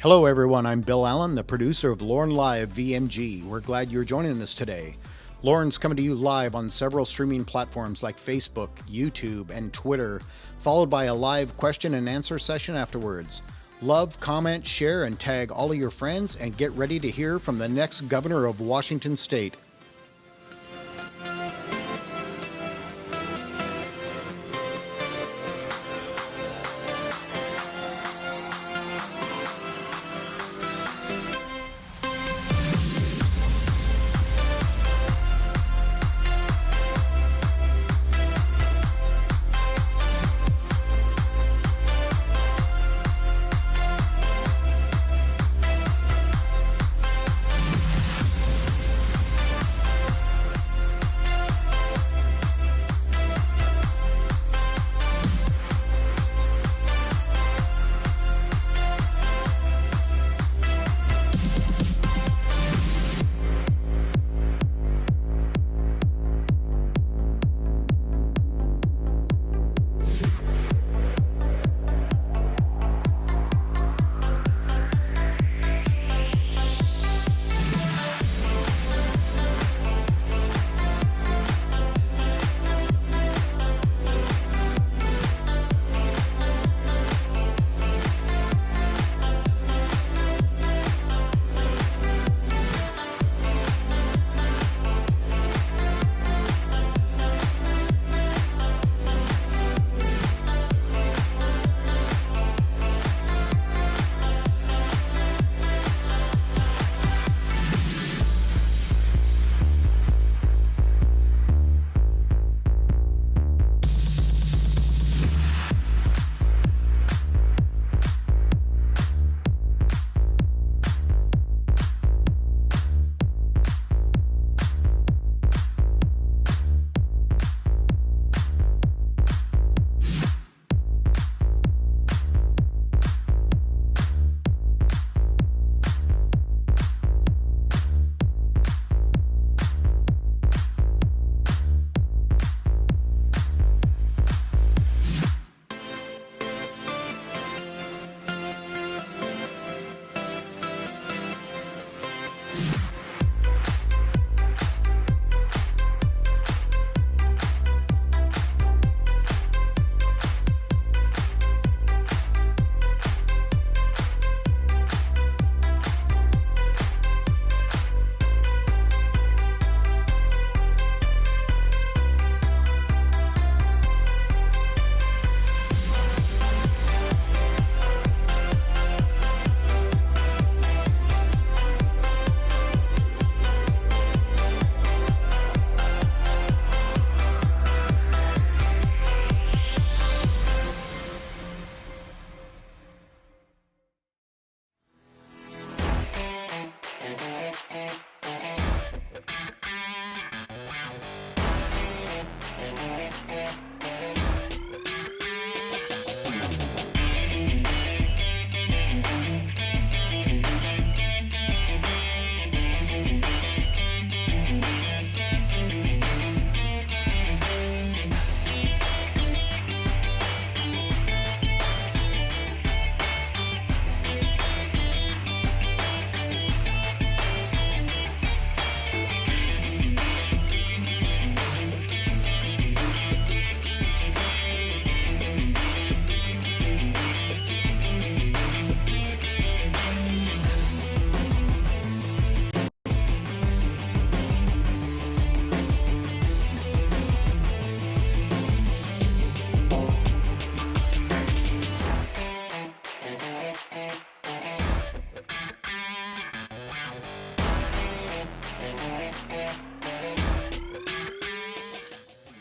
Hello everyone, I'm Bill Allen, the producer of Loren Live VMG. We're glad you're joining us today. Loren's coming to you live on several streaming platforms like Facebook, YouTube, and Twitter, followed by a live question and answer session afterwards. Love, comment, share, and tag all of your friends, and get ready to hear from the next governor of Washington State.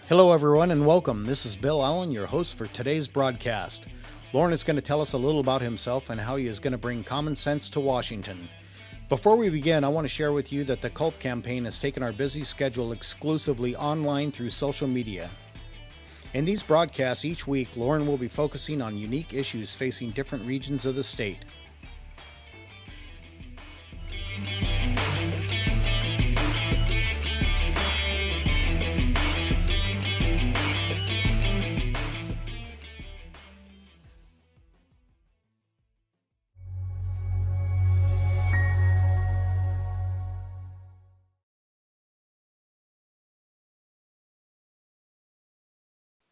Hello everyone and welcome. This is Bill Allen, your host for today's broadcast. Loren is going to tell us a little about himself and how he is going to bring common sense to Washington. Before we begin, I want to share with you that the Culp campaign has taken our busy schedule exclusively online through social media. In these broadcasts each week, Loren will be focusing on unique issues facing different regions of the state.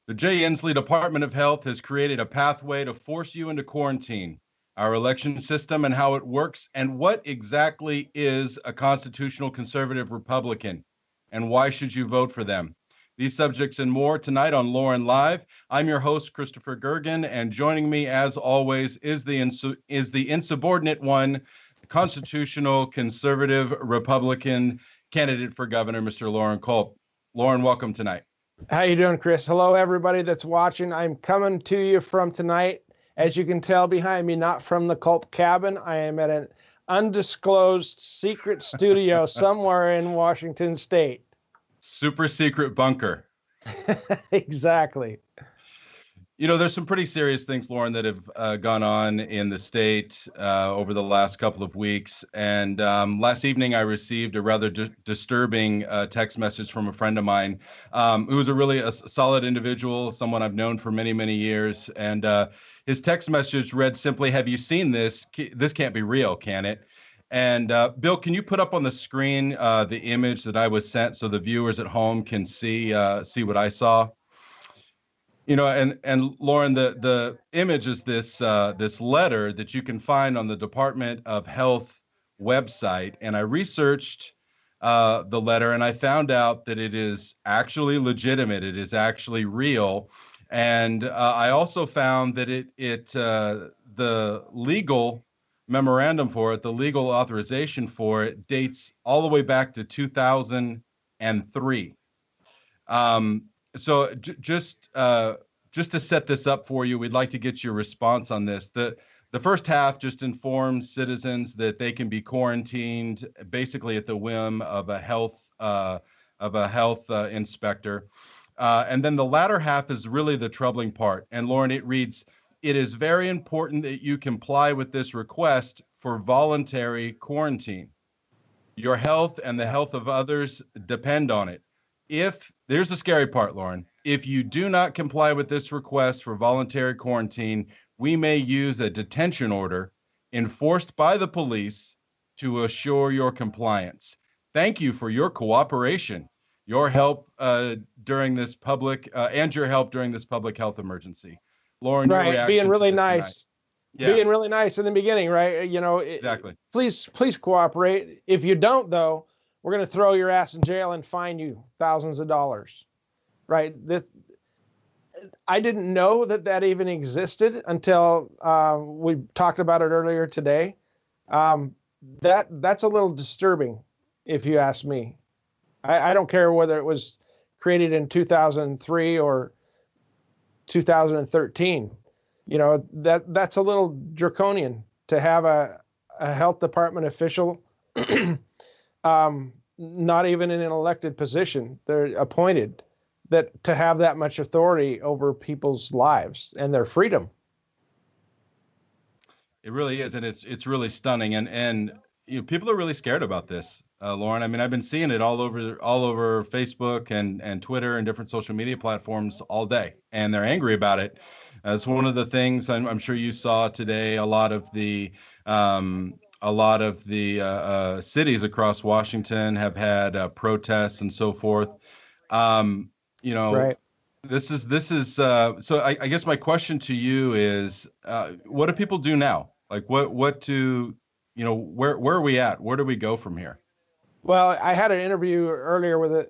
The Jay Inslee Department of Health has created a pathway to force you into quarantine. Our election system and how it works, and what exactly is a constitutional conservative Republican, and why should you vote for them? These subjects and more tonight on Loren Live. I'm your host, Christopher Gergen, and joining me, as always, is the insubordinate one, constitutional conservative Republican candidate for governor, Mr. Loren Culp. Loren, welcome tonight. How you doing, Chris? Hello, everybody that's watching. I'm coming to you from tonight. As you can tell behind me, not from the Culp cabin. I am at an undisclosed secret studio somewhere in Washington State. Super secret bunker. Exactly. You know, there's some pretty serious things, Loren, that have gone on in the state over the last couple of weeks. And last evening, I received a rather disturbing text message from a friend of mine who was a solid individual, someone I've known for many, many years. And his text message read simply, "Have you seen this? This can't be real, can it?" And Bill, can you put up on the screen the image that I was sent so the viewers at home can see what I saw? You know, and Loren, the image is this letter that you can find on the Department of Health website. And I researched the letter, and I found out that it is actually legitimate. It is actually real. And I also found that the legal memorandum for it, the legal authorization for it, dates all the way back to 2003. So just to set this up for you, we'd like to get your response on this. The first half just informs citizens that they can be quarantined basically at the whim of a health inspector, and then the latter half is really the troubling part. And Loren, it reads, "It is very important that you comply with this request for voluntary quarantine. Your health and the health of others depend on it. There's the scary part, Loren. If you do not comply with this request for voluntary quarantine, we may use a detention order enforced by the police to assure your compliance. Thank you for your cooperation, your help during this public health emergency." Loren, right, your reaction being really to this nice. Yeah. Being really nice in the beginning, right? You know, Exactly. Please cooperate. If you don't, though, we're going to throw your ass in jail and fine you thousands of dollars. Right. I didn't know that even existed until we talked about it earlier today. That's a little disturbing, if you ask me. I don't care whether it was created in 2003 or 2013. You know, that's a little draconian to have a health department official, not even in an elected position, they're appointed, that to have that much authority over people's lives and their freedom. It really is, and it's really stunning, and you know, people are really scared about this, Loren. I mean, I've been seeing it all over Facebook and Twitter and different social media platforms all day, and they're angry about it. It's one of the things I'm sure you saw today. A lot of the cities across Washington have had protests and so forth. You know, right. This is so I guess my question to you is, what do people do now? Like where are we at? Where do we go from here? Well, I had an interview earlier with a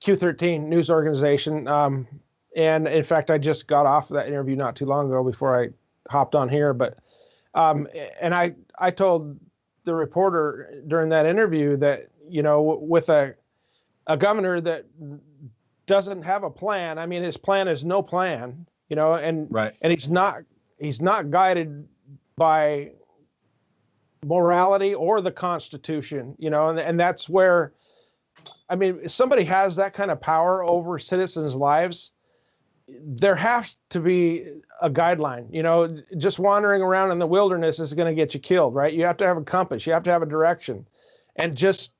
Q13 news organization. And in fact, I just got off of that interview not too long ago before I hopped on here. But and I told the reporter during that interview that, you know, with a governor that doesn't have a plan. I mean, his plan is no plan, you know, and right. And he's not guided by morality or the Constitution, you know, and that's where, I mean, if somebody has that kind of power over citizens' lives, there has to be a guideline. You know, just wandering around in the wilderness is going to get you killed, right? You have to have a compass, you have to have a direction, and just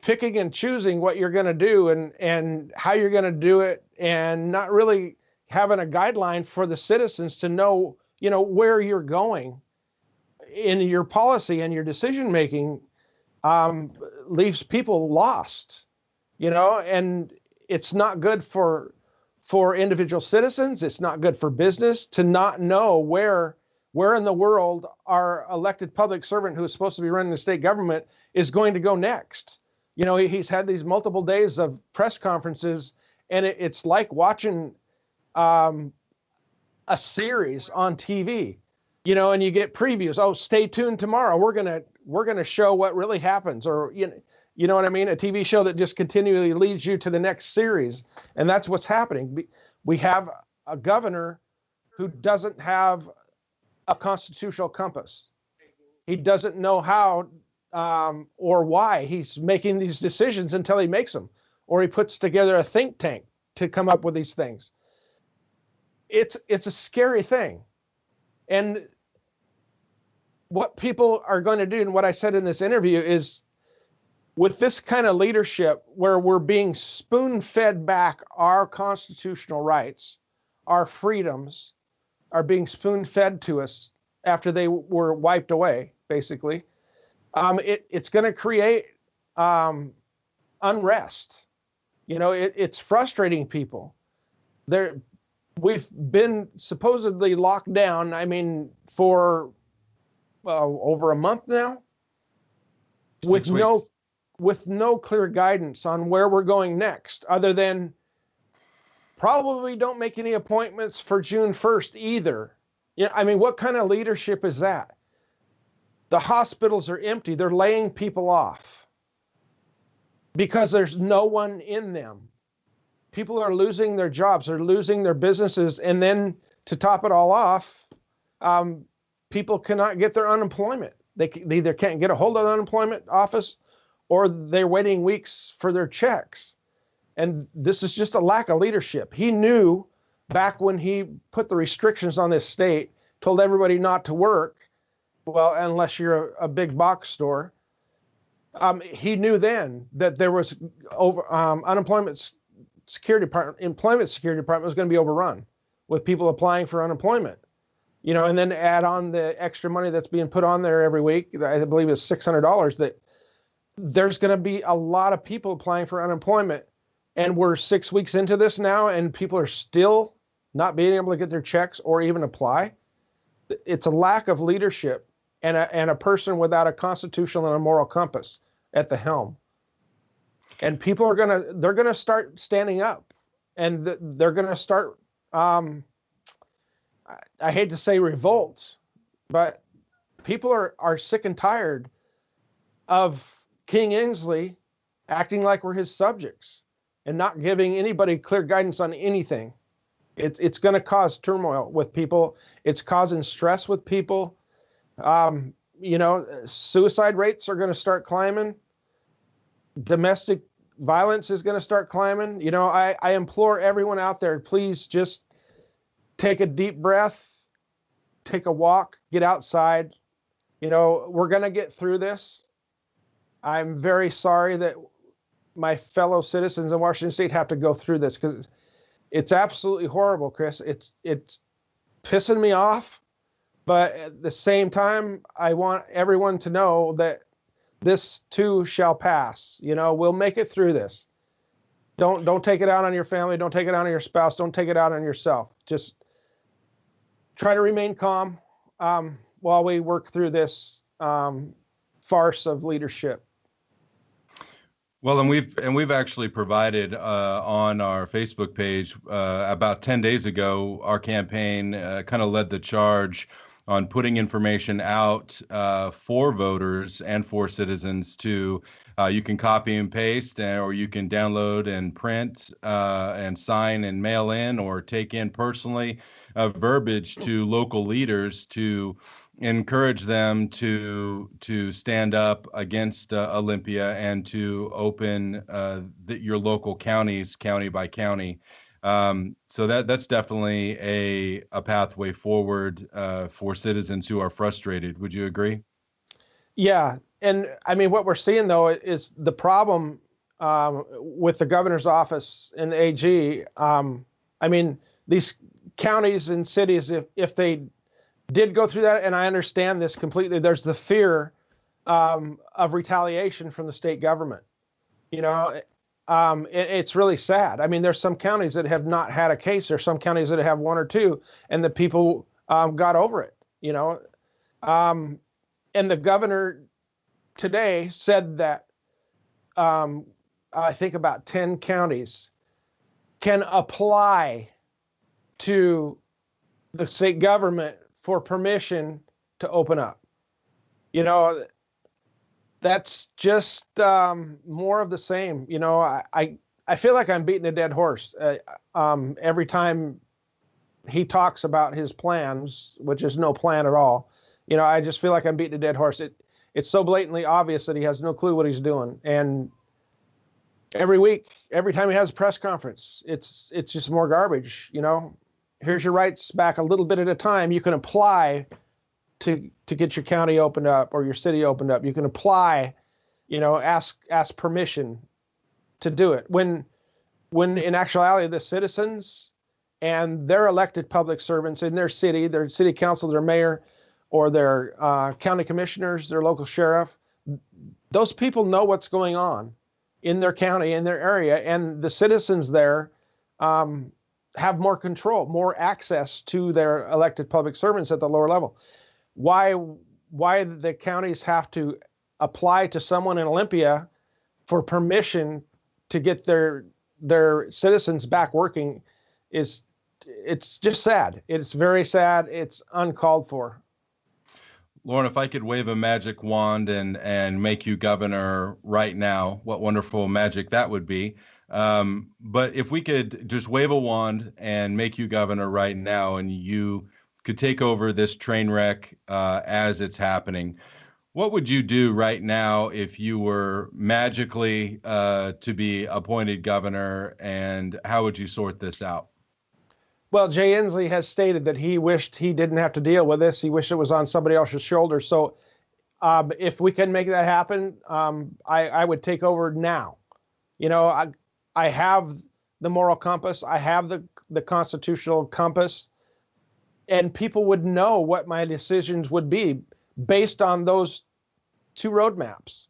picking and choosing what you're going to do and how you're going to do it, and not really having a guideline for the citizens to know, you know, where you're going in your policy and your decision making, leaves people lost, you know, and it's not good for for individual citizens. It's not good for business to not know where in the world our elected public servant who is supposed to be running the state government is going to go next. You know, he's had these multiple days of press conferences, and it's like watching a series on TV, you know, and you get previews. Oh, stay tuned tomorrow. We're gonna show what really happens, or you know what I mean? A TV show that just continually leads you to the next series, and that's what's happening. We have a governor who doesn't have a constitutional compass. He doesn't know how or why he's making these decisions until he makes them, or he puts together a think tank to come up with these things. It's a scary thing. And what people are going to do, and what I said in this interview, is with this kind of leadership where we're being spoon-fed back our constitutional rights, our freedoms are being spoon-fed to us after they were wiped away, basically. It's going to create unrest. You know, it's frustrating people. We've been supposedly locked down, I mean, for over a month now, with no clear guidance on where we're going next, other than probably don't make any appointments for June 1st either. You know, I mean, what kind of leadership is that? The hospitals are empty. They're laying people off because there's no one in them. People are losing their jobs. They're losing their businesses. And then to top it all off, people cannot get their unemployment. They either can't get a hold of the unemployment office, or they're waiting weeks for their checks. And this is just a lack of leadership. He knew back when he put the restrictions on this state, told everybody not to work, well, unless you're a big box store. He knew then that there was employment security department was going to be overrun with people applying for unemployment. You know, and then add on the extra money that's being put on there every week, I believe is $600, that there's going to be a lot of people applying for unemployment. And we're 6 weeks into this now, and people are still not being able to get their checks or even apply. It's a lack of leadership and a person without a constitutional and a moral compass at the helm. And people they're gonna start standing up, and they're gonna start. I hate to say revolt, but people are sick and tired of King Inslee acting like we're his subjects and not giving anybody clear guidance on anything. It's going to cause turmoil with people. It's causing stress with people. You know, suicide rates are going to start climbing. Domestic violence is going to start climbing. You know, I implore everyone out there, please just take a deep breath, take a walk, get outside. You know, we're going to get through this. I'm very sorry that my fellow citizens in Washington State have to go through this, because it's absolutely horrible, Chris. It's pissing me off, but at the same time, I want everyone to know that this too shall pass. You know, we'll make it through this. Don't take it out on your family. Don't take it out on your spouse. Don't take it out on yourself. Just try to remain calm while we work through this farce of leadership. Well, and we've actually provided on our Facebook page about 10 days ago, our campaign kind of led the charge on putting information out for voters and for citizens to, you can copy and paste, or you can download and print and sign and mail in or take in personally verbiage to local leaders to encourage them to stand up against Olympia and to open your local counties, county by county. So that's definitely a pathway forward for citizens who are frustrated. Would you agree? Yeah. And I mean, what we're seeing, though, is the problem with the governor's office and the AG. I mean, these counties and cities, if they did go through that, and I understand this completely, there's the fear of retaliation from the state government. You know, it's really sad. I mean, there's some counties that have not had a case. There's some counties that have one or two, and the people got over it, you know. And the governor today said that I think about 10 counties can apply to the state government for permission to open up. You know, that's just more of the same. You know, I feel like I'm beating a dead horse every time he talks about his plans, which is no plan at all. You know, I just feel like I'm beating a dead horse. It's so blatantly obvious that he has no clue what he's doing. And every week, every time he has a press conference, it's just more garbage. You know, here's your rights back a little bit at a time. You can apply to get your county opened up or your city opened up. You can apply, you know, ask permission to do it. When in actuality, the citizens and their elected public servants in their city council, their mayor, or their county commissioners, their local sheriff, those people know what's going on in their county, in their area, and the citizens there have more control, more access to their elected public servants at the lower level. Why the counties have to apply to someone in Olympia for permission to get their citizens back working it's just sad. It's very sad. It's uncalled for. Loren, if I could wave a magic wand and make you governor right now, what wonderful magic that would be. But if we could just wave a wand and make you governor right now, and you could take over this train wreck as it's happening, what would you do right now if you were magically to be appointed governor, and how would you sort this out? Well, Jay Inslee has stated that he wished he didn't have to deal with this. He wished it was on somebody else's shoulders. So if we can make that happen, I would take over now. You know, I have the moral compass. I have the constitutional compass. And people would know what my decisions would be based on those two roadmaps.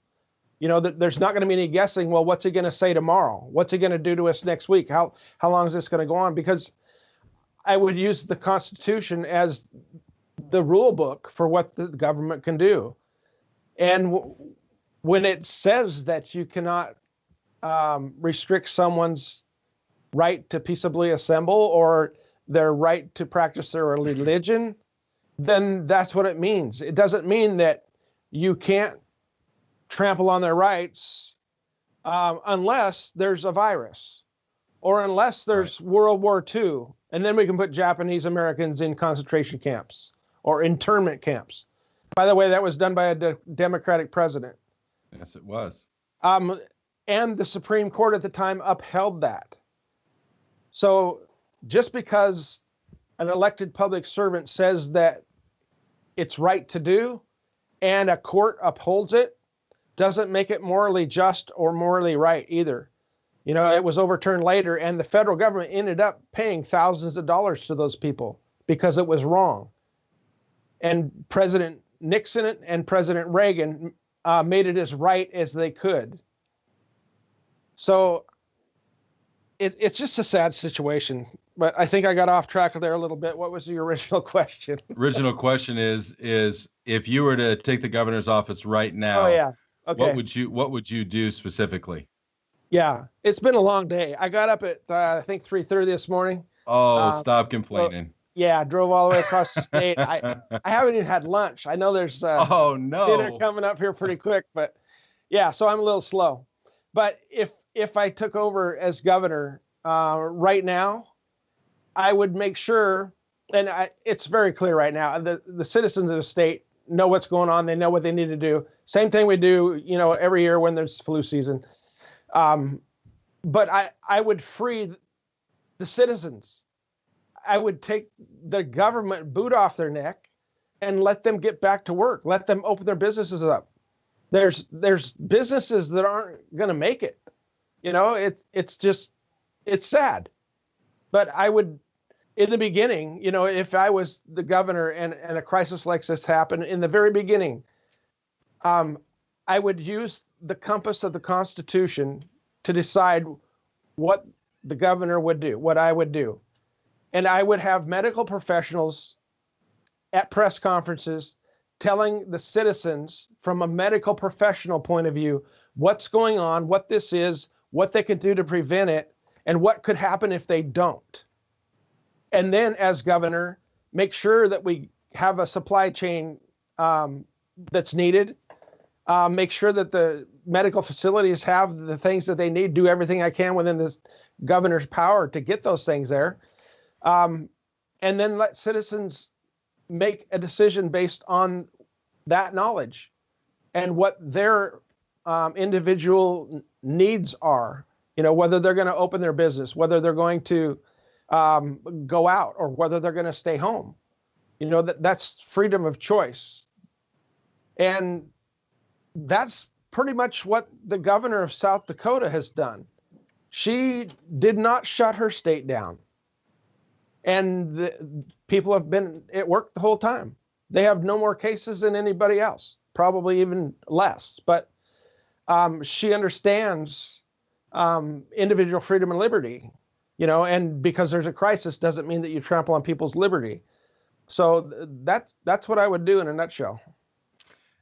You know, there's not going to be any guessing, well, what's he going to say tomorrow? What's he going to do to us next week? How long is this going to go on? Because I would use the Constitution as the rule book for what the government can do. And when it says that you cannot restrict someone's right to peaceably assemble or their right to practice their religion, then that's what it means. It doesn't mean that you can't trample on their rights unless there's a virus or unless there's World War II. And then we can put Japanese Americans in concentration camps or internment camps. By the way, that was done by a Democratic president. Yes, it was. And the Supreme Court at the time upheld that. So just because an elected public servant says that it's right to do and a court upholds it doesn't make it morally just or morally right either. You know, it was overturned later, and the federal government ended up paying thousands of dollars to those people because it was wrong. And President Nixon and President Reagan made it as right as they could. So it's just a sad situation. But I think I got off track there a little bit. What was the original question? Original question is if you were to take the governor's office right now, oh, yeah. Okay. what would you do specifically? Yeah, it's been a long day. I got up at, I think, 3:30 this morning. Oh, stop complaining. So, yeah, I drove all the way across the state. I haven't even had lunch. I know there's dinner coming up here pretty quick, but yeah, so I'm a little slow. But if I took over as governor right now, I would make sure, and it's very clear right now, the citizens of the state know what's going on. They know what they need to do. Same thing we do, you know, every year when there's flu season. But I would free the citizens. I would take the government boot off their neck and let them get back to work. Let them open their businesses up. There's businesses that aren't going to make it. You know, it's sad. But I would, in the beginning, you know, if I was the governor and a crisis like this happened in the very beginning, I would use the compass of the Constitution to decide what the governor would do, what I would do. And I would have medical professionals at press conferences telling the citizens from a medical professional point of view what's going on, what this is, what they can do to prevent it, and what could happen if they don't. And then as governor, make sure that we have a supply chain that's needed. Make sure that the medical facilities have the things that they need, do everything I can within this governor's power to get those things there. And then let citizens make a decision based on that knowledge and what their individual needs are, whether they're going to open their business, whether they're going to go out, or whether they're going to stay home. That's freedom of choice. And that's pretty much what the governor of South Dakota has done. She did not shut her state down. And the people have been at work the whole time. They have no more cases than anybody else, probably even less. But she understands individual freedom and liberty, and because there's a crisis doesn't mean that you trample on people's liberty. So that's what I would do in a nutshell.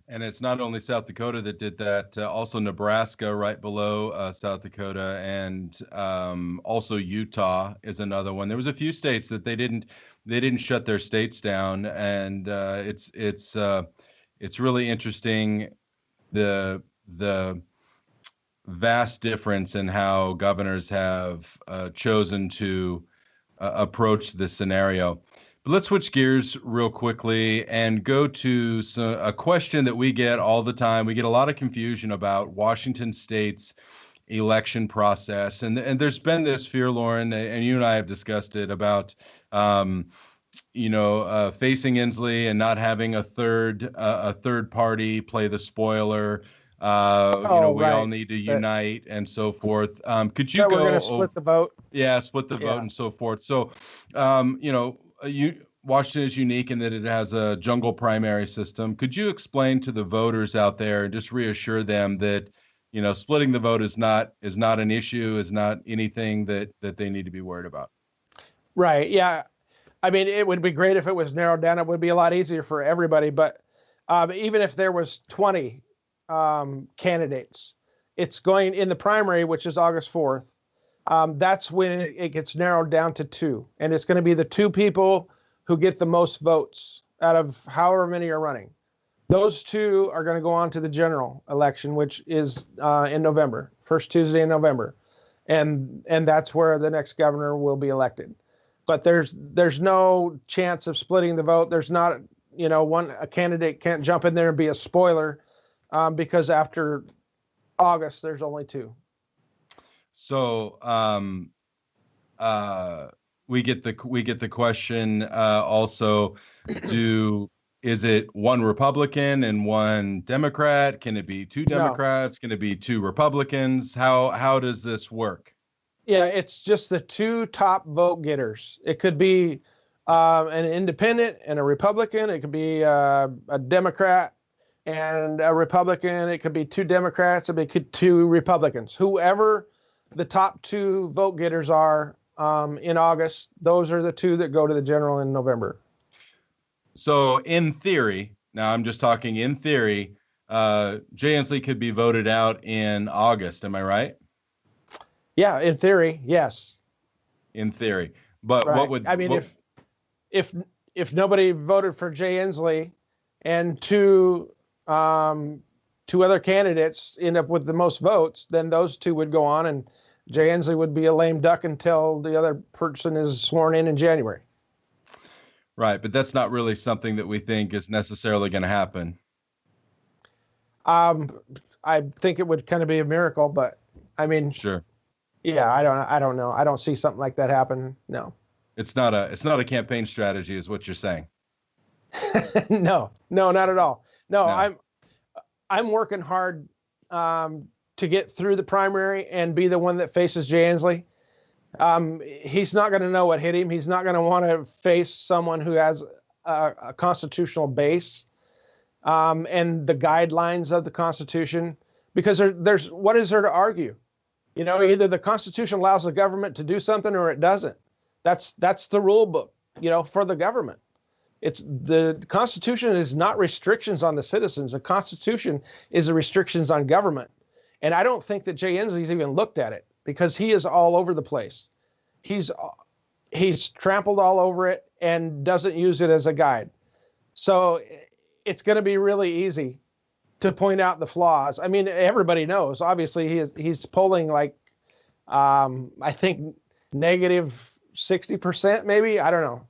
And it's not only South Dakota that did that, also Nebraska right below South Dakota, and also Utah is another one. There was a few states that they didn't shut their states down, and it's really interesting the vast difference in how governors have chosen to approach this scenario. But let's switch gears real quickly and go to a question that we get all the time. We get a lot of confusion about Washington State's election process. And there's been this fear, Loren, and you and I have discussed it, about facing Inslee and not having a third party play the spoiler. We all need to unite and so forth. Could you go? We're going to split the vote. Yeah, split the vote and so forth. So, Washington is unique in that it has a jungle primary system. Could you explain to the voters out there and just reassure them that, splitting the vote is not an issue, is not anything that they need to be worried about? Right. Yeah. I mean, it would be great if it was narrowed down. It would be a lot easier for everybody. But even if there was 20 candidates, it's going in the primary, which is August 4th. That's when it gets narrowed down to 2. And it's going to be the 2 people who get the most votes out of however many are running. Those 2 are going to go on to the general election, which is in November, first Tuesday in November. And that's where the next governor will be elected. But there's no chance of splitting the vote. There's not, a candidate can't jump in there and be a spoiler because after August, there's only 2. So we get the question also, is it one Republican and one Democrat? Can it be 2 Democrats? Can it be 2 Republicans? How does this work? Yeah, it's just the 2 top vote getters. It could be an independent and a Republican. It could be a Democrat and a Republican. It could be 2 Democrats. It could be 2 Republicans. Whoever the top 2 vote getters are in August, those are the 2 that go to the general in November. So in theory, now I'm just talking in theory, Jay Inslee could be voted out in August. Am I right? Yeah, in theory, yes. In theory, but right. What would I mean? If nobody voted for Jay Inslee and 2 other candidates end up with the most votes, then those 2 would go on, and Jay Inslee would be a lame duck until the other person is sworn in January. Right, but that's not really something that we think is necessarily going to happen. I think it would kind of be a miracle, but I mean, sure. Yeah, I don't know. I don't see something like that happen. No. It's not a campaign strategy, is what you're saying. No, not at all. No. I'm working hard to get through the primary and be the one that faces Jay Inslee. He's not going to know what hit him. He's not going to want to face someone who has a constitutional base and the guidelines of the Constitution, because there's what is there to argue? Either the Constitution allows the government to do something or it doesn't. That's the rule book, for the government. It's the Constitution is not restrictions on the citizens. The Constitution is the restrictions on government. And I don't think that Jay Inslee's even looked at it, because he is all over the place. He's trampled all over it and doesn't use it as a guide. So it's going to be really easy to point out the flaws. I mean, everybody knows. Obviously, he's polling like, I think negative 60%, maybe. I don't know.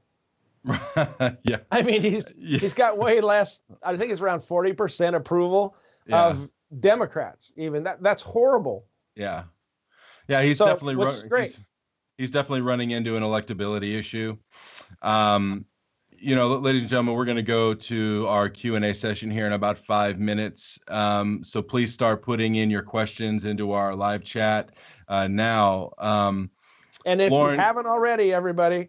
Yeah. I mean, he's got way less. I think it's around 40% approval of Democrats. Even that's horrible. Yeah. Yeah. He's definitely great. He's definitely running into an electability issue. Ladies and gentlemen, we're going to go to our Q&A session here in about 5 minutes. So please start putting in your questions into our live chat now. And if Loren, you haven't already, everybody,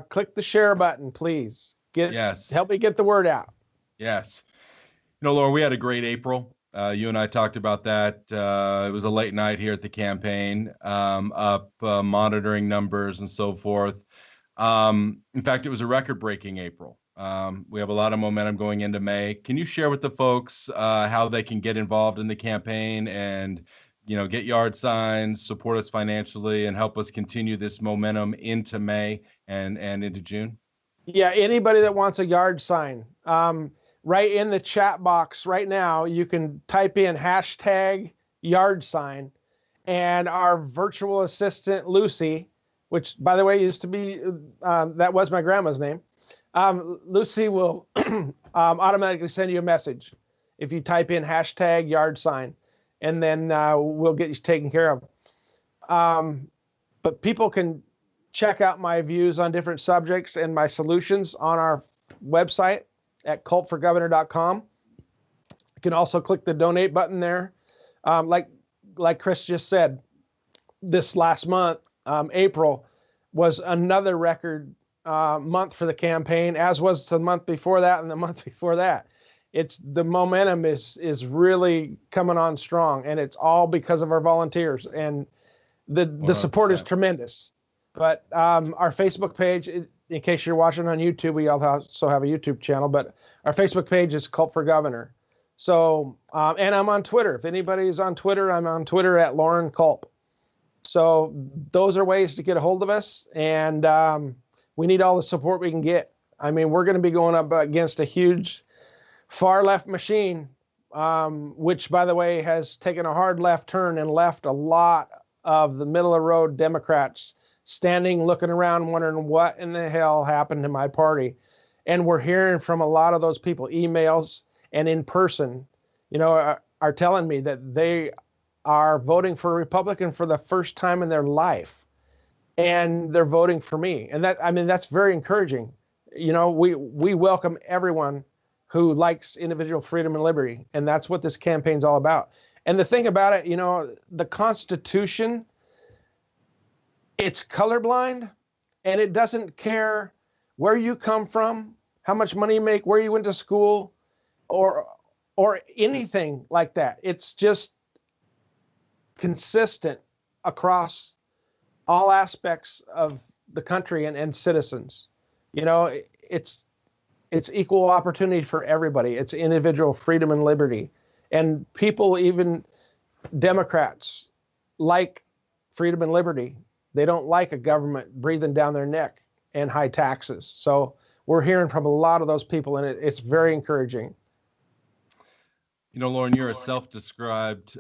click the share button, please. Help me get the word out. Yes. Loren, we had a great April. You and I talked about that. It was a late night here at the campaign, monitoring numbers and so forth. In fact, it was a record-breaking April. We have a lot of momentum going into May. Can you share with the folks how they can get involved in the campaign and, get yard signs, support us financially, and help us continue this momentum into May and into June? Yeah, anybody that wants a yard sign, right in the chat box right now, you can type in hashtag yard sign, and our virtual assistant, Lucy, which, by the way, used to be, that was my grandma's name. Lucy will automatically send you a message if you type in hashtag yard sign, and then we'll get you taken care of. But people can check out my views on different subjects and my solutions on our website at culpforgovernor.com. You can also click the donate button there. Like Chris just said, this last month, April, was another record month for the campaign, as was the month before that and the month before that. The momentum is really coming on strong, and it's all because of our volunteers, and the support is tremendous. But our Facebook page, in case you're watching on YouTube, we also have a YouTube channel, but our Facebook page is Culp for Governor. So, and I'm on Twitter. If anybody's on Twitter, I'm on Twitter at Loren Culp. So those are ways to get a hold of us, and we need all the support we can get. I mean, we're going to be going up against a huge far left machine, which, by the way, has taken a hard left turn and left a lot of the middle of the road Democrats standing, looking around, wondering what in the hell happened to my party. And we're hearing from a lot of those people, emails and in person, are telling me that they are voting for a Republican for the first time in their life, and they're voting for me. And that's very encouraging. We welcome everyone who likes individual freedom and liberty, and that's what this campaign's all about. And the thing about it, the Constitution, it's colorblind, and it doesn't care where you come from, how much money you make, where you went to school, or anything like that. It's just consistent across all aspects of the country and citizens. It's equal opportunity for everybody. It's individual freedom and liberty. And people, even Democrats, like freedom and liberty. They don't like a government breathing down their neck and high taxes. So we're hearing from a lot of those people, and it's very encouraging. Loren, you're a self-described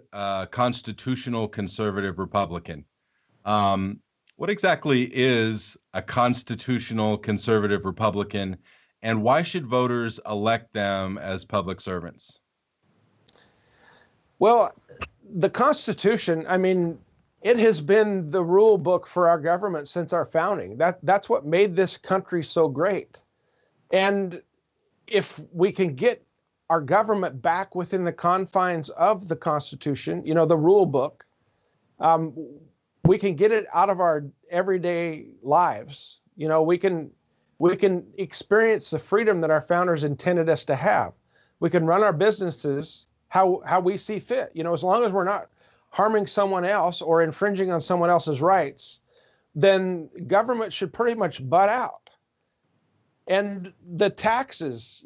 constitutional conservative Republican. What exactly is a constitutional conservative Republican, and why should voters elect them as public servants? Well, the Constitution, it has been the rule book for our government since our founding. That's what made this country so great. And if we can get our government back within the confines of the Constitution, the rule book, we can get it out of our everyday lives. We can experience the freedom that our founders intended us to have. We can run our businesses how we see fit. As long as we're not harming someone else or infringing on someone else's rights, then government should pretty much butt out. And the taxes,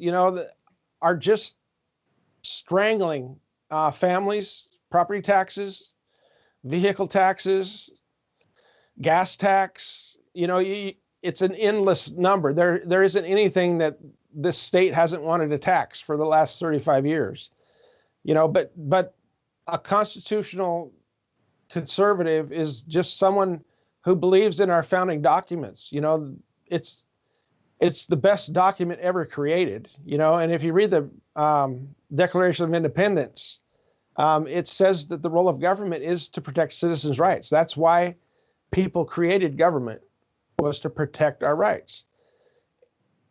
are just strangling families, property taxes, vehicle taxes, gas tax. It's an endless number. There isn't anything that this state hasn't wanted to tax for the last 35 years. But a constitutional conservative is just someone who believes in our founding documents. It's the best document ever created, and if you read the Declaration of Independence, it says that the role of government is to protect citizens' rights. That's why people created government, was to protect our rights.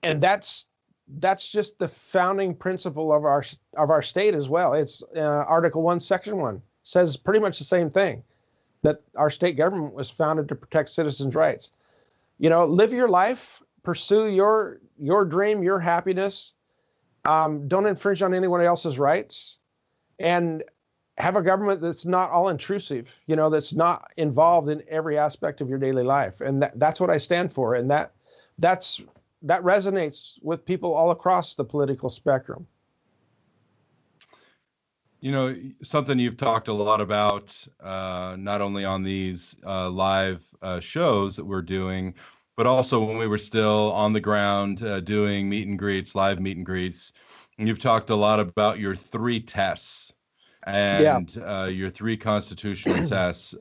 And that's just the founding principle of our state as well. It's Article 1, Section 1 says pretty much the same thing, that our state government was founded to protect citizens' rights. Live your life, pursue your dream, your happiness. Don't infringe on anyone else's rights, and have a government that's not all intrusive, that's not involved in every aspect of your daily life. And that's what I stand for. And that resonates with people all across the political spectrum. Something you've talked a lot about, not only on these live shows that we're doing, but also when we were still on the ground doing meet and greets, live meet and greets. And you've talked a lot about your 3 tests and your 3 constitutional tests.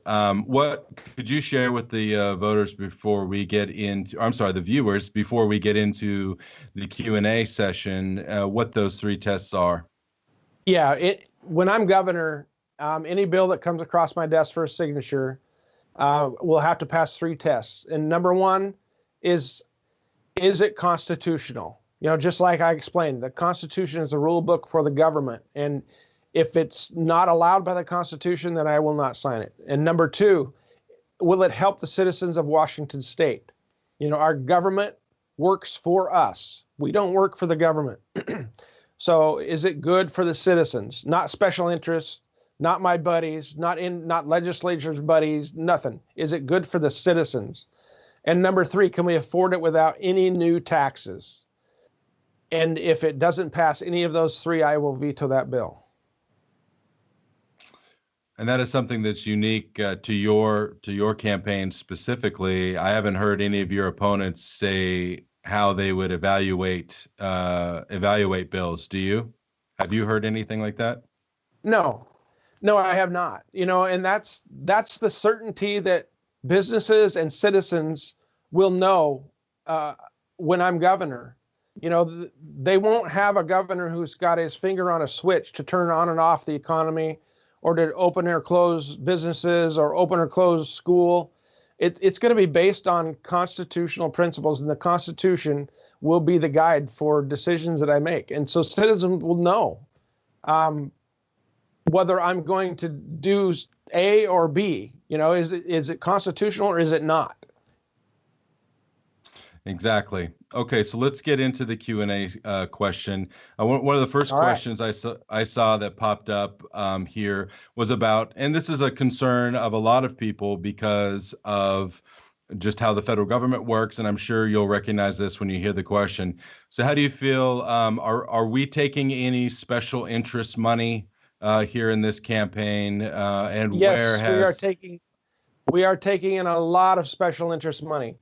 What could you share with the voters before we get into, the viewers, before we get into the Q&A session, what those 3 tests are? Yeah, when I'm governor, any bill that comes across my desk for a signature will have to pass 3 tests. And number 1 is it constitutional? Just like I explained, the Constitution is a rule book for the government. And if it's not allowed by the Constitution, then I will not sign it. And number 2, will it help the citizens of Washington State? Our government works for us. We don't work for the government. So is it good for the citizens? Not special interests, not my buddies, not legislature's buddies, nothing. Is it good for the citizens? And number 3, can we afford it without any new taxes? And if it doesn't pass any of those 3, I will veto that bill. And that is something that's unique to your campaign specifically. I haven't heard any of your opponents say how they would evaluate bills. Do you? Have you heard anything like that? No, I have not. And that's the certainty that businesses and citizens will know when I'm governor. They won't have a governor who's got his finger on a switch to turn on and off the economy, or to open or close businesses, or open or close school. It's going to be based on constitutional principles, and the Constitution will be the guide for decisions that I make. And so citizens will know whether I'm going to do A or B. Is it constitutional or is it not? Exactly. Okay, so let's get into the Q&A question. One of the first questions I saw that popped up here was about, and this is a concern of a lot of people because of just how the federal government works, and I'm sure you'll recognize this when you hear the question. So how do you feel, are we taking any special interest money here in this campaign? And yes, where has... we are taking in a lot of special interest money.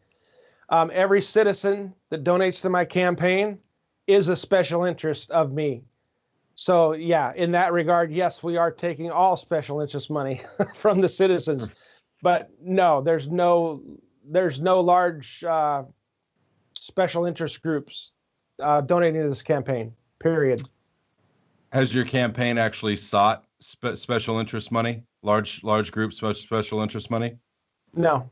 Every citizen that donates to my campaign is a special interest of me. So yeah, in that regard, yes, we are taking all special interest money from the citizens. But no, there's no large special interest groups donating to this campaign, period. Has your campaign actually sought special interest money, large groups, special interest money? No,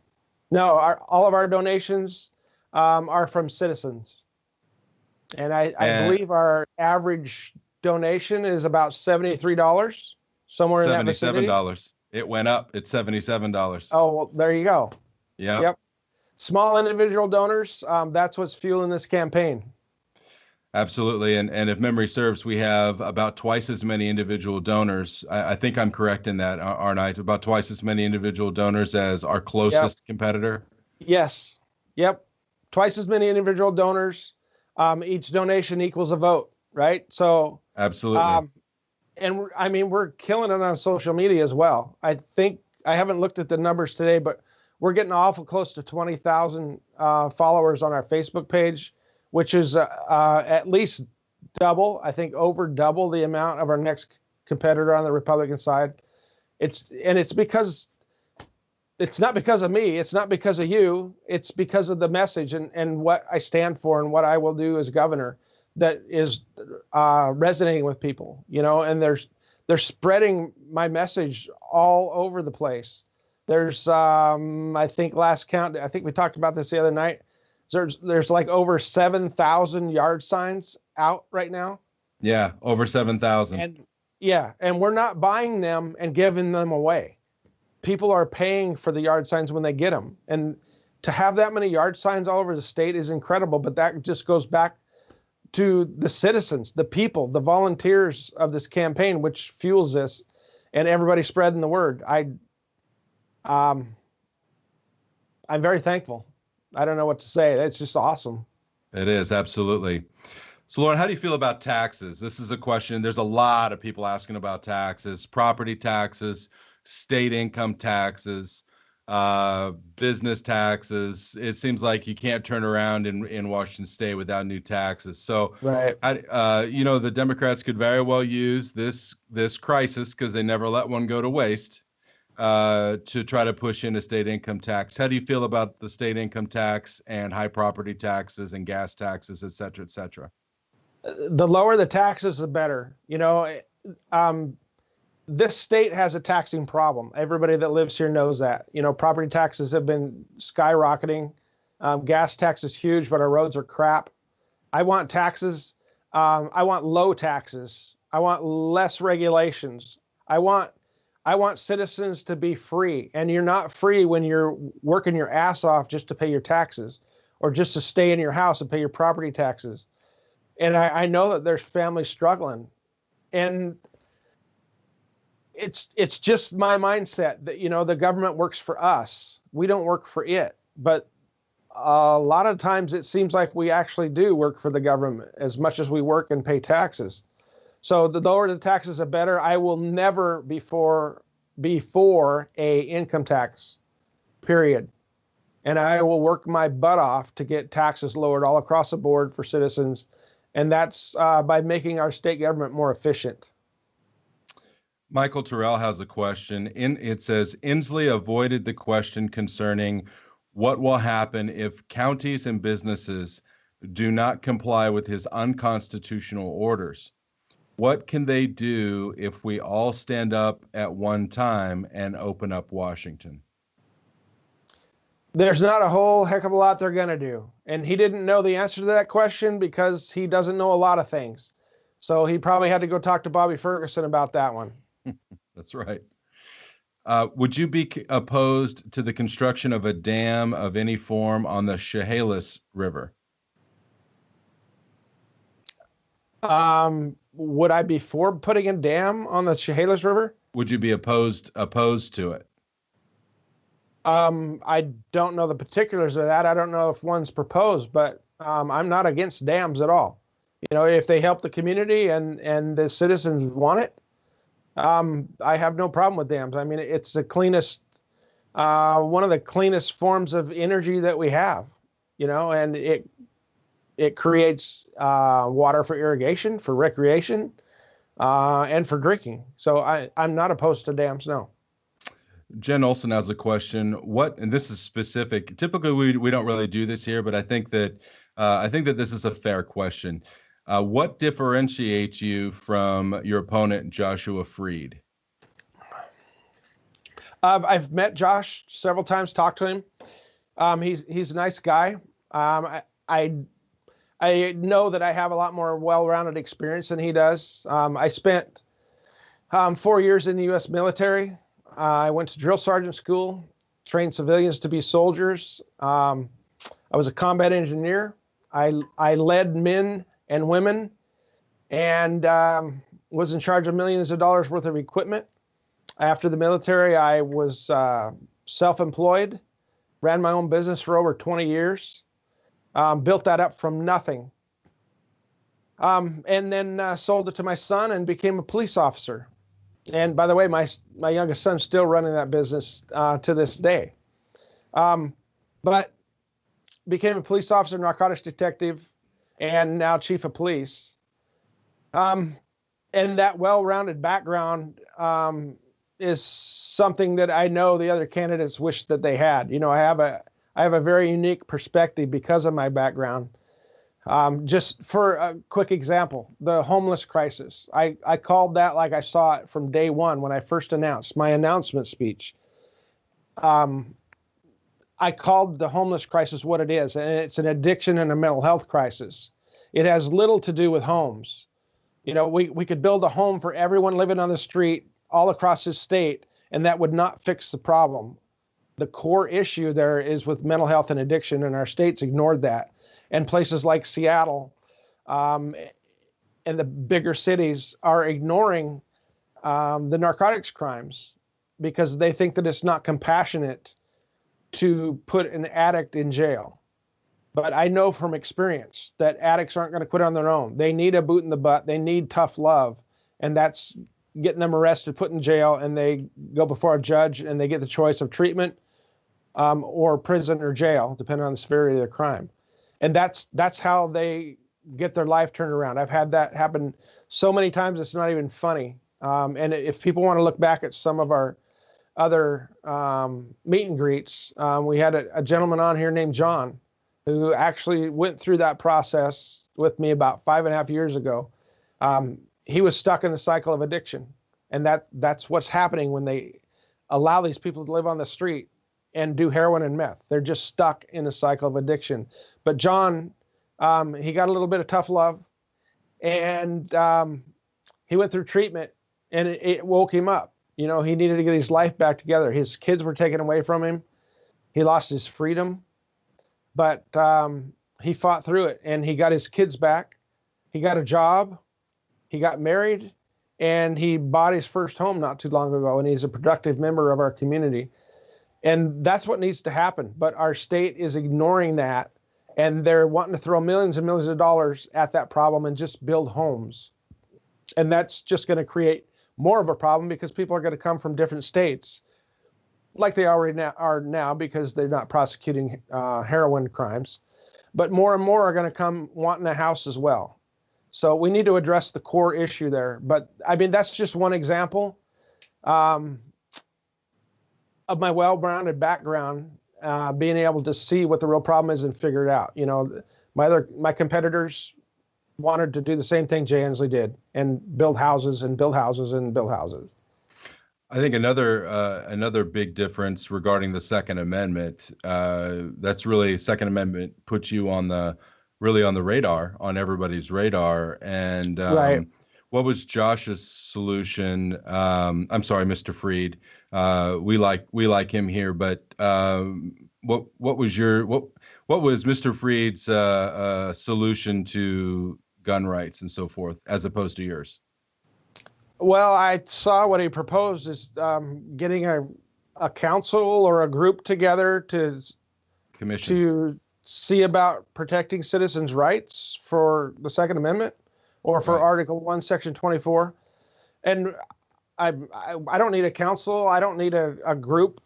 all of our donations are from citizens. And I believe our average donation is about $73, somewhere in that vicinity. $77. It went up. It's $77. Oh, well, there you go. Yeah. Yep. Small individual donors, that's what's fueling this campaign. Absolutely. And if memory serves, we have about twice as many individual donors. I think I'm correct in that, aren't I? About twice as many individual donors as our Yep. closest competitor. Yes. Yep. Twice as many individual donors. Each donation equals a vote, right? So, Absolutely. and I mean, we're killing it on social media as well. I think I haven't looked at the numbers today, but we're getting awful close to 20,000 followers on our Facebook page, which is at least double, I think over double the amount of our next competitor on the Republican side. It's because it's not because of me. It's not because of you. It's because of the message and what I stand for and what I will do as governor that is resonating with people, and they're spreading my message all over the place. There's, I think last count, I think we talked about this the other night. There's like over 7,000 yard signs out right now. Yeah, over 7,000. And we're not buying them and giving them away. People are paying for the yard signs when they get them. And to have that many yard signs all over the state is incredible, but that just goes back to the citizens, the people, the volunteers of this campaign, which fuels this, and everybody spreading the word. I'm very thankful. I don't know what to say. It's just awesome. It is, absolutely. So, Loren, how do you feel about taxes? This is a question. There's a lot of people asking about taxes, property taxes, state income taxes, business taxes. It seems like you can't turn around in Washington State without new taxes. So, right. The Democrats could very well use this crisis, because they never let one go to waste, to try to push in a state income tax. How do you feel about the state income tax and high property taxes and gas taxes, et cetera, et cetera? The lower the taxes, the better. This state has a taxing problem. Everybody that lives here knows that. Property taxes have been skyrocketing. Gas tax is huge, but our roads are crap. I want taxes. I want low taxes. I want less regulations. I want citizens to be free. And you're not free when you're working your ass off just to pay your taxes or just to stay in your house and pay your property taxes. And I know that there's families struggling. And it's just my mindset that, the government works for us. We don't work for it. But a lot of times it seems like we actually do work for the government as much as we work and pay taxes. So the lower the taxes, the better. I will never be for a income tax, period. And I will work my butt off to get taxes lowered all across the board for citizens. And that's by making our state government more efficient. Michael Terrell has a question. It says, Inslee avoided the question concerning what will happen if counties and businesses do not comply with his unconstitutional orders. What can they do if we all stand up at one time and open up Washington? There's not a whole heck of a lot they're going to do. And he didn't know the answer to that question because he doesn't know a lot of things. So he probably had to go talk to Bobby Ferguson about that one. That's right. Would you be opposed to the construction of a dam of any form on the Chehalis River? Would I be for putting a dam on the Chehalis River? Would you be opposed to it? I don't know the particulars of that. I don't know if one's proposed, but I'm not against dams at all. If they help the community and the citizens want it, I have no problem with dams. I mean, it's the cleanest, one of the cleanest forms of energy that we have, and it creates water for irrigation, for recreation, and for drinking. So I'm not opposed to dams, no. Jen Olson has a question. And this is specific. Typically, we don't really do this here, but I think that this is a fair question. What differentiates you from your opponent, Joshua Freed? I've met Josh several times, talked to him. He's a nice guy. I know that I have a lot more well-rounded experience than he does. I spent 4 years in the U.S. military. I went to drill sergeant school, trained civilians to be soldiers. I was a combat engineer. I led men and women, and was in charge of millions of dollars worth of equipment. After the military, I was self-employed, ran my own business for over 20 years, built that up from nothing. And then sold it to my son and became a police officer. And by the way, my youngest son's still running that business to this day. But became a police officer, narcotics detective, and now chief of police. And that well-rounded background is something that I know the other candidates wish that they had. You know, I have a very unique perspective because of my background. Just for a quick example, the homeless crisis. I called that like I saw it from day one when I first announced my announcement speech. I called the homeless crisis what it is, and it's an addiction and a mental health crisis. It has little to do with homes. You know, we could build a home for everyone living on the street all across this state, and that would not fix the problem. The core issue there is with mental health and addiction, and our state's ignored that. And places like Seattle and the bigger cities are ignoring the narcotics crimes because they think that it's not compassionate to put an addict in jail. But I know from experience that addicts aren't going to quit on their own. They need a boot in the butt. They need tough love. And that's getting them arrested, put in jail, and they go before a judge and they get the choice of treatment or prison or jail, depending on the severity of their crime. And that's how they get their life turned around. I've had that happen so many times, it's not even funny. And if people want to look back at some of our other meet and greets, we had a gentleman on here named John who actually went through that process with me about 5.5 years ago. He was stuck in the cycle of addiction. And that's what's happening when they allow these people to live on the street and do heroin and meth. They're just stuck in a cycle of addiction. But John, he got a little bit of tough love, and he went through treatment, and it woke him up. You know, he needed to get his life back together. His kids were taken away from him. He lost his freedom, but he fought through it, and he got his kids back. He got a job. He got married, and he bought his first home not too long ago, and he's a productive member of our community. And that's what needs to happen. But our state is ignoring that, and they're wanting to throw millions and millions of dollars at that problem and just build homes. And that's just going to create more of a problem because people are going to come from different states, like they already are now, because they're not prosecuting heroin crimes. But more and more are going to come wanting a house as well. So we need to address the core issue there. But I mean, that's just one example of my well-rounded background, being able to see what the real problem is and figure it out. You know, my competitors wanted to do the same thing Jay Inslee did and build houses and build houses and build houses. I think another big difference regarding the Second Amendment, that's really Second Amendment puts you on the radar, on everybody's radar. And right. What was Josh's solution? I'm sorry, Mr. Freed. We like him here, but what was Mr. Freed's solution to gun rights and so forth, as opposed to yours? Well, I saw what he proposed is getting a council or a group together to see about protecting citizens' rights for the Second Amendment or for Article 1, Section 24. And I don't need a council. I don't need a group,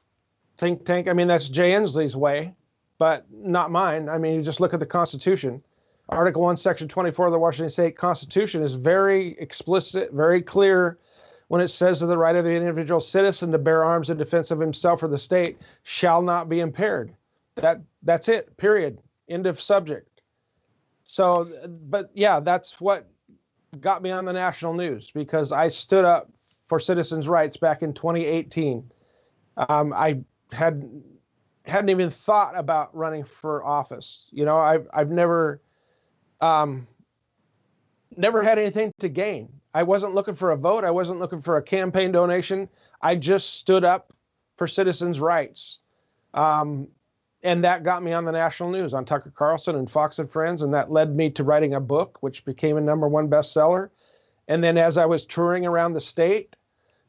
think tank. I mean, that's Jay Inslee's way, but not mine. I mean, you just look at the Constitution. Article 1, Section 24 of the Washington State Constitution is very explicit, very clear when it says that the right of the individual citizen to bear arms in defense of himself or the state shall not be impaired. That's it, period. End of subject. So, but yeah, that's what got me on the national news, because I stood up for citizens' rights back in 2018. I hadn't even thought about running for office. You know, I've never had anything to gain. I wasn't looking for a vote. I wasn't looking for a campaign donation. I just stood up for citizens' rights. And And that got me on the national news on Tucker Carlson and Fox and Friends. And that led me to writing a book, which became a #1 bestseller. And then as I was touring around the state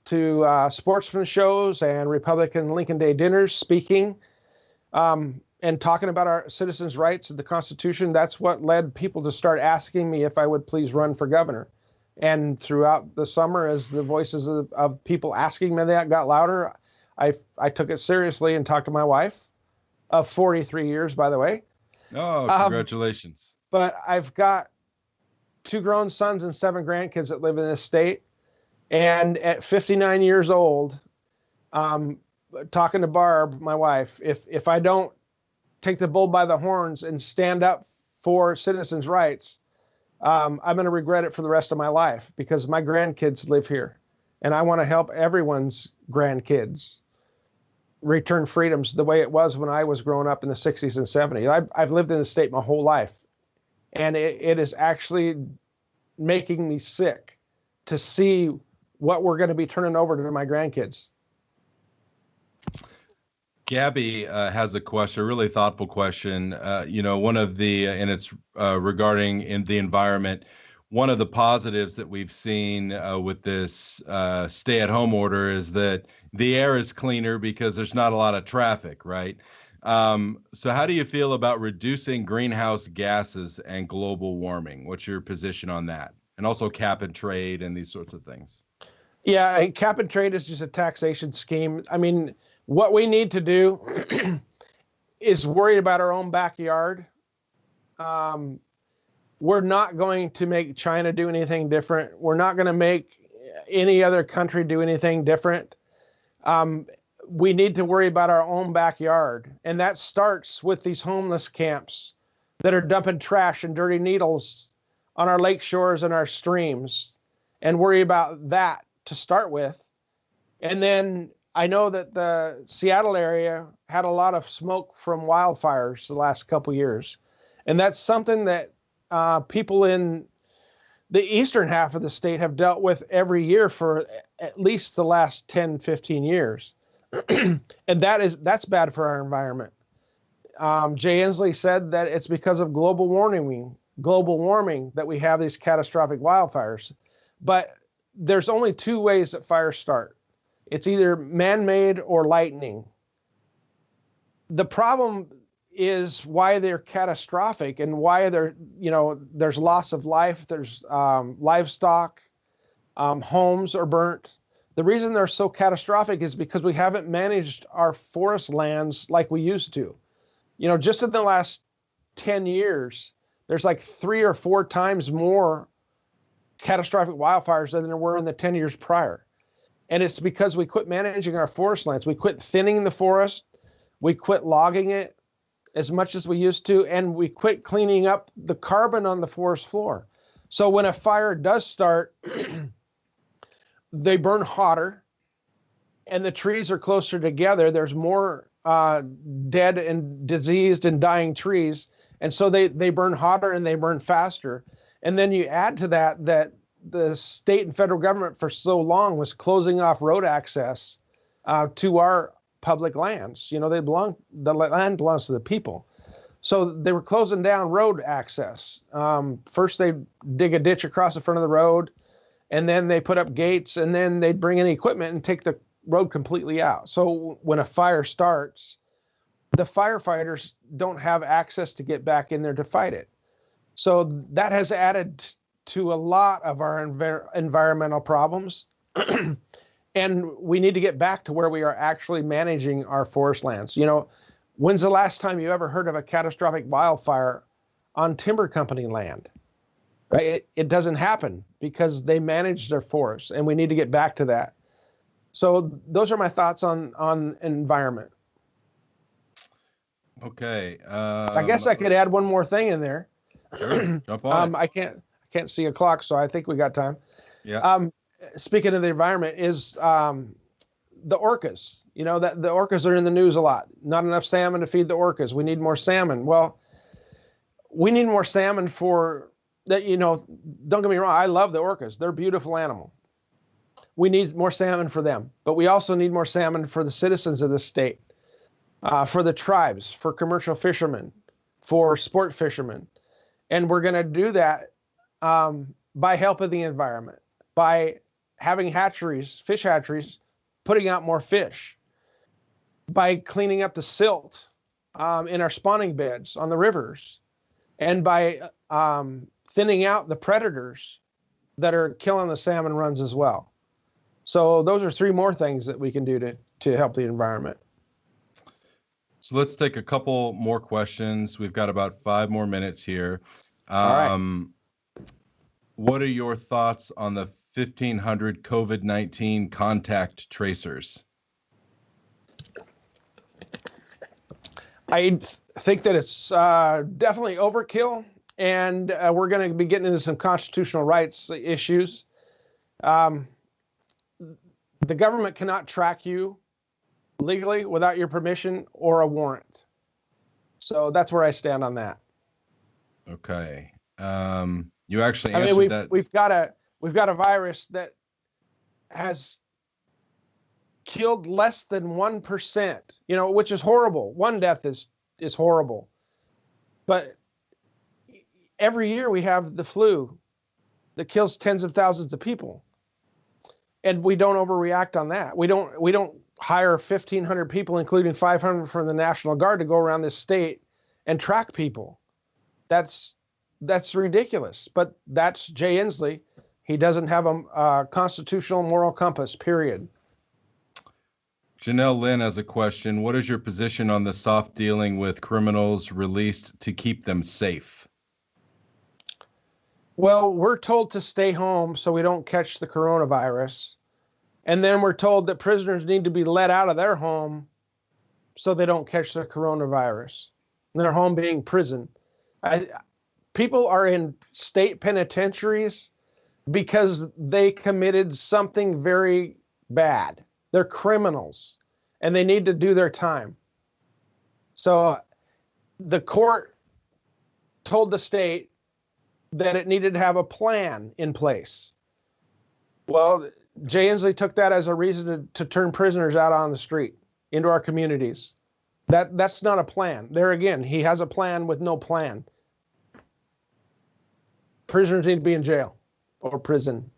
to sportsman shows and Republican Lincoln Day dinners, speaking and talking about our citizens' rights and the Constitution, that's what led people to start asking me if I would please run for governor. And throughout the summer, as the voices of people asking me that got louder, I took it seriously and talked to my wife of 43 years, by the way. Oh, congratulations. But I've got 2 grown sons and 7 grandkids that live in this state. And at 59 years old, talking to Barb, my wife, if I don't take the bull by the horns and stand up for citizens' rights, I'm going to regret it for the rest of my life, because my grandkids live here. And I want to help everyone's grandkids return freedoms the way it was when I was growing up in the 60s and 70s. I've lived in the state my whole life. And it is actually making me sick to see what we're going to be turning over to my grandkids. Gabby has a question, a really thoughtful question. One of the, and it's regarding in the environment. One of the positives that we've seen with this stay-at-home order is that the air is cleaner because there's not a lot of traffic, right? So how do you feel about reducing greenhouse gases and global warming? What's your position on that? And also cap and trade and these sorts of things. Yeah, cap and trade is just a taxation scheme. I mean, what we need to do is worry about our own backyard. We're not going to make China do anything different. We're not going to make any other country do anything different. We need to worry about our own backyard. And that starts with these homeless camps that are dumping trash and dirty needles on our lake shores and our streams, and worry about that to start with. And then I know that the Seattle area had a lot of smoke from wildfires the last couple years. And that's something that people in the eastern half of the state have dealt with every year for at least the last 10, 15 years. And that's bad for our environment. Jay Inslee said that it's because of global warming that we have these catastrophic wildfires. But there's only 2 ways that fires start. It's either man-made or lightning. The problem is why they're catastrophic and why there's loss of life, there's livestock, homes are burnt. The reason they're so catastrophic is because we haven't managed our forest lands like we used to. Just in the last 10 years, there's like 3 or 4 times more catastrophic wildfires than there were in the 10 years prior. And it's because we quit managing our forest lands. We quit thinning the forest. We quit logging it as much as we used to. And we quit cleaning up the carbon on the forest floor. So when a fire does start, they burn hotter and the trees are closer together. There's more dead and diseased and dying trees. And so they burn hotter and they burn faster. And then you add to that the state and federal government for so long was closing off road access to our public lands. The land belongs to the people. So they were closing down road access. First they dig a ditch across the front of the road, and then they put up gates, and then they'd bring in equipment and take the road completely out. So when a fire starts, the firefighters don't have access to get back in there to fight it. So that has added to a lot of our environmental problems. And we need to get back to where we are actually managing our forest lands. When's the last time you ever heard of a catastrophic wildfire on timber company land? Right? It doesn't happen because they manage their forests, and we need to get back to that. So those are my thoughts on environment. Okay. I guess I could add one more thing in there. Sure. Jump on it. I can't see a clock, so I think we got time. Yeah. Speaking of the environment, is the orcas. That the orcas are in the news a lot. Not enough salmon to feed the orcas. We need more salmon. Well, we need more salmon for that. Don't get me wrong. I love the orcas. They're a beautiful animal. We need more salmon for them, but we also need more salmon for the citizens of the state. for the tribes, for commercial fishermen, for sport fishermen. And we're going to do that by helping the environment, by having hatcheries, fish hatcheries, putting out more fish, by cleaning up the silt in our spawning beds on the rivers, and by thinning out the predators that are killing the salmon runs as well. So those are 3 more things that we can do to help the environment. So let's take a couple more questions. We've got about 5 more minutes here. All right. What are your thoughts on the 1,500 COVID-19 contact tracers? I think that it's definitely overkill, and we're going to be getting into some constitutional rights issues. The government cannot track you legally without your permission or a warrant. So that's where I stand on that. Okay. You actually answered that. We've got a virus that has killed less than 1%, which is horrible. 1 death is horrible. But every year we have the flu that kills tens of thousands of people. And we don't overreact on that. We don't hire 1,500 people, including 500 from the National Guard, to go around this state and track people. That's ridiculous. But that's Jay Inslee. He doesn't have a constitutional moral compass, period. Janelle Lynn has a question. What is your position on the soft dealing with criminals released to keep them safe? Well, we're told to stay home so we don't catch the coronavirus. And then we're told that prisoners need to be let out of their home so they don't catch the coronavirus. And their home being prison. People are in state penitentiaries because they committed something very bad. They're criminals, and they need to do their time. So the court told the state that it needed to have a plan in place. Well, Jay Inslee took that as a reason to turn prisoners out on the street into our communities. That's not a plan. There again, he has a plan with no plan. Prisoners need to be in jail or prison.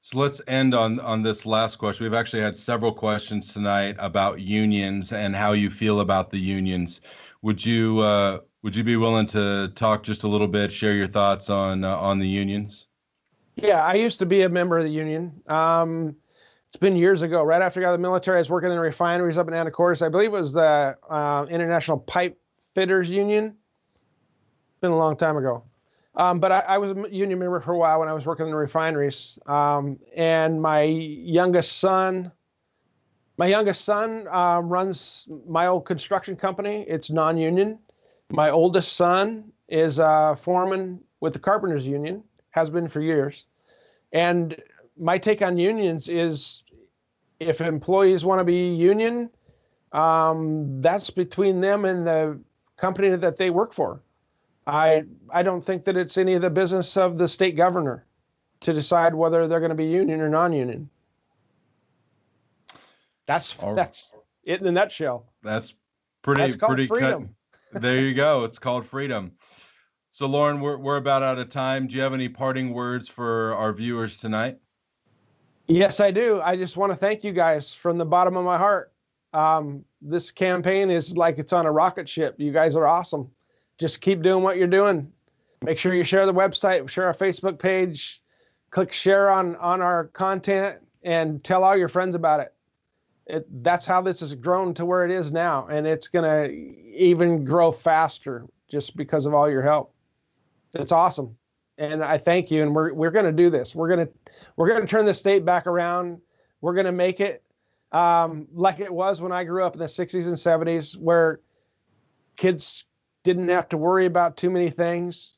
So let's end on this last question. We've actually had several questions tonight about unions and how you feel about the unions. Would you be willing to talk just a little bit, share your thoughts on the unions? Yeah, I used to be a member of the union. It's been years ago. Right after I got out of the military, I was working in refineries up in Anacortes. I believe it was the International Pipe Fitters Union. It's been a long time ago. But I was a union member for a while when I was working in the refineries. And my youngest son runs my old construction company. It's non-union. My oldest son is a foreman with the Carpenters Union, has been for years. And my take on unions is if employees want to be union, that's between them and the company that they work for. I don't think that it's any of the business of the state governor to decide whether they're going to be union or non-union. That's it in a nutshell. That's pretty freedom. There you go. It's called freedom. So Loren, we're about out of time. Do you have any parting words for our viewers tonight? Yes, I do. I just want to thank you guys from the bottom of my heart. This campaign is like it's on a rocket ship. You guys are awesome. Just keep doing what you're doing. Make sure you share the website, share our Facebook page, click share on our content, and tell all your friends about it. That's how this has grown to where it is now, and it's going to even grow faster just because of all your help. It's awesome, and I thank you. And we're going to do this. We're going to turn the state back around. We're going to make it like it was when I grew up in the 60s and 70s, where kids didn't have to worry about too many things.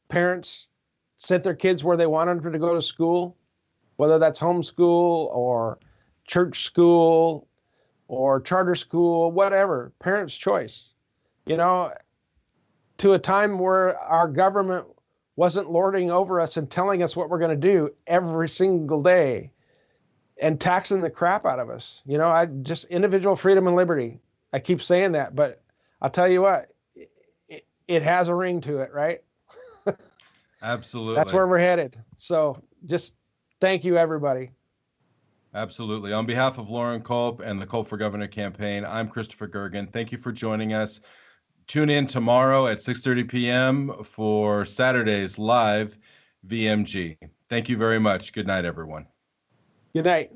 Parents sent their kids where they wanted them to go to school, whether that's homeschool or church school or charter school, whatever, parents' choice, to a time where our government wasn't lording over us and telling us what we're going to do every single day. and taxing the crap out of us. You know, I just individual freedom and liberty. I keep saying that, but I'll tell you what, it has a ring to it, right? Absolutely. That's where we're headed. So just thank you, everybody. Absolutely. On behalf of Loren Culp and the Culp for Governor campaign, I'm Christopher Gergen. Thank you for joining us. Tune in tomorrow at 6:30 p.m. for Saturday's live VMG. Thank you very much. Good night, everyone. Good night.